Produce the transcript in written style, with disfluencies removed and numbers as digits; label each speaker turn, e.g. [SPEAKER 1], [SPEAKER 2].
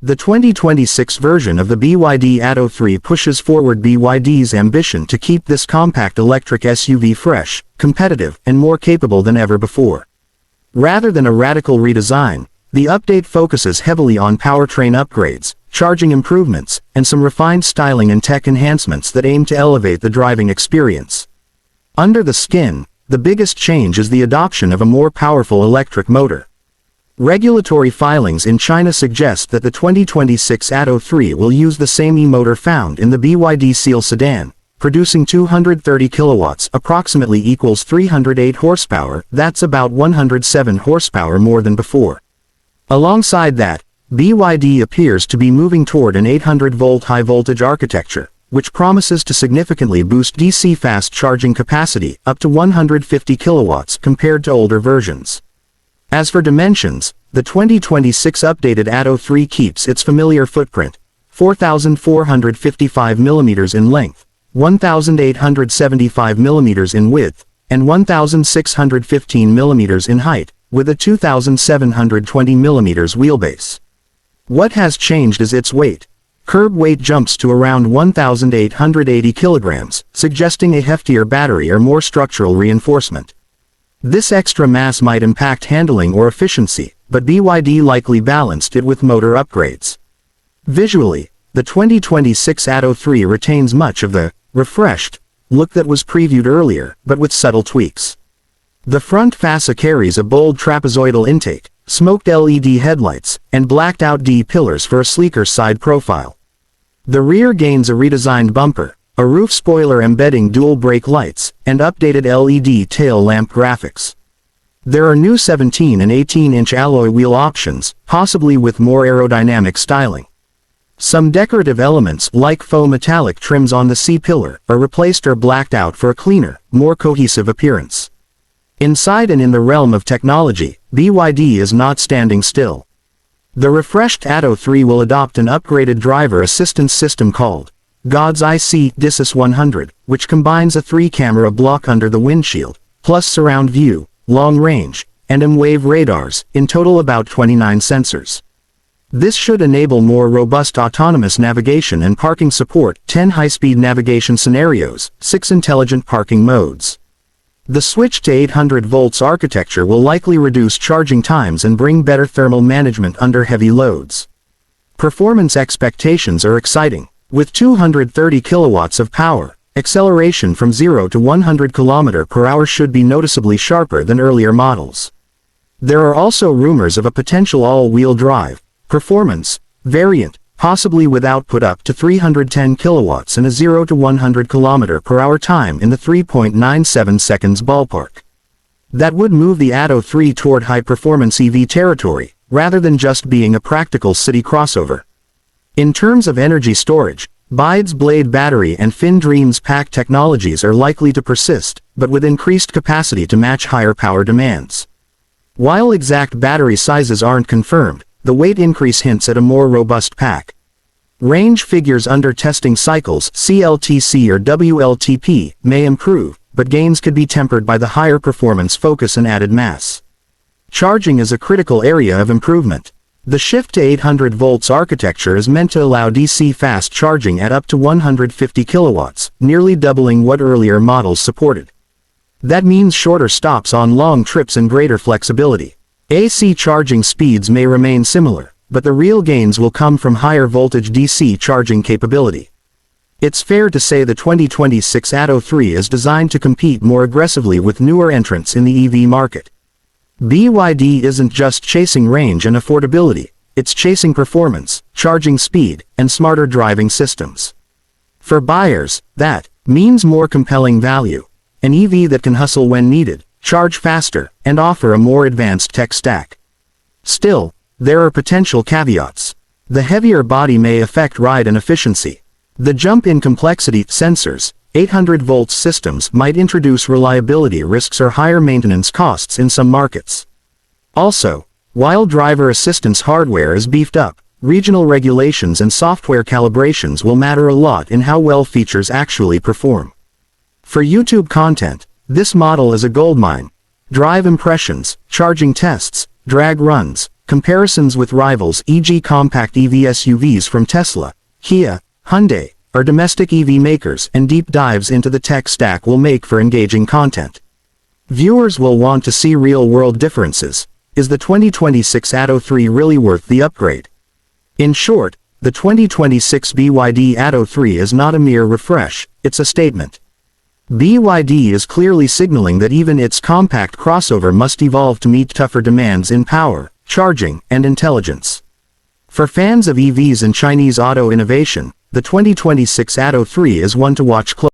[SPEAKER 1] The 2026 version of the BYD Atto 3 pushes forward BYD's ambition to keep this compact electric SUV fresh, competitive, and more capable than ever before. Rather than a radical redesign, the update focuses heavily on powertrain upgrades, charging improvements, and some refined styling and tech enhancements that aim to elevate the driving experience. Under the skin, the biggest change is the adoption of a more powerful electric motor. Regulatory filings in China suggest that the 2026 Atto 3 will use the same e-motor found in the BYD Seal sedan, producing 230 kilowatts, approximately equals 308 horsepower. That's about 107 horsepower more than before. Alongside that, BYD appears to be moving toward an 800-volt high-voltage architecture, which promises to significantly boost DC fast charging capacity up to 150 kilowatts compared to older versions. As for dimensions, the 2026 updated Atto 3 keeps its familiar footprint, 4,455 mm in length, 1,875 mm in width, and 1,615 mm in height, with a 2,720 mm wheelbase. What has changed is its weight. Curb weight jumps to around 1,880 kilograms, suggesting a heftier battery or more structural reinforcement. This extra mass might impact handling or efficiency, but BYD likely balanced it with motor upgrades. Visually, the 2026 Atto 3 retains much of the refreshed look that was previewed earlier, but with subtle tweaks. The front fascia carries a bold trapezoidal intake, smoked LED headlights, and blacked-out D-pillars for a sleeker side profile. The rear gains a redesigned bumper, a roof spoiler embedding dual brake lights, and updated LED tail lamp graphics. There are new 17 and 18-inch alloy wheel options, possibly with more aerodynamic styling. Some decorative elements, like faux metallic trims on the C-pillar, are replaced or blacked out for a cleaner, more cohesive appearance. Inside and in the realm of technology, BYD is not standing still. The refreshed Atto 3 will adopt an upgraded driver assistance system called God's IC DISIS 100, which combines a 3-camera block under the windshield, plus surround view, long range, and M-Wave radars, in total about 29 sensors. This should enable more robust autonomous navigation and parking support, 10 high-speed navigation scenarios, 6 intelligent parking modes. The switch to 800 volts architecture will likely reduce charging times and bring better thermal management under heavy loads. Performance expectations are exciting. With 230 kilowatts of power, acceleration from 0 to 100 km/h should be noticeably sharper than earlier models. There are also rumors of a potential all-wheel drive performance variant, possibly with output up to 310 kilowatts and a 0 to 100 km/h time in the 3.97 seconds ballpark. That would move the Atto 3 toward high-performance EV territory, rather than just being a practical city crossover. In terms of energy storage, BYD's Blade battery and FinDreams pack technologies are likely to persist, but with increased capacity to match higher power demands. While exact battery sizes aren't confirmed, the weight increase hints at a more robust pack. Range figures under testing cycles, CLTC or WLTP, may improve, but gains could be tempered by the higher performance focus and added mass. Charging is a critical area of improvement. The shift to 800 volts architecture is meant to allow DC fast charging at up to 150 kilowatts, nearly doubling what earlier models supported. That means shorter stops on long trips and greater flexibility. AC charging speeds may remain similar, but the real gains will come from higher voltage DC charging capability. It's fair to say the 2026 Atto 3 is designed to compete more aggressively with newer entrants in the EV market. BYD isn't just chasing range and affordability, it's chasing performance, charging speed, and smarter driving systems. For buyers, that means more compelling value. An EV that can hustle when needed, charge faster, and offer a more advanced tech stack. Still, there are potential caveats. The heavier body may affect ride and efficiency. The jump in complexity, sensors, 800 volts systems might introduce reliability risks or higher maintenance costs in some markets. Also, while driver assistance hardware is beefed up, regional regulations and software calibrations will matter a lot in how well features actually perform. For YouTube content, this model is a goldmine. Drive impressions, charging tests, drag runs, comparisons with rivals e.g. compact EV SUVs from Tesla, Kia, Hyundai, or domestic EV makers, and deep dives into the tech stack will make for engaging content. Viewers will want to see real-world differences. Is the 2026 Atto 3 really worth the upgrade? In short, the 2026 BYD Atto 3 is not a mere refresh, it's a statement. BYD is clearly signaling that even its compact crossover must evolve to meet tougher demands in power, charging, and intelligence. For fans of EVs and Chinese auto innovation, the 2026 Atto 3 is one to watch closely.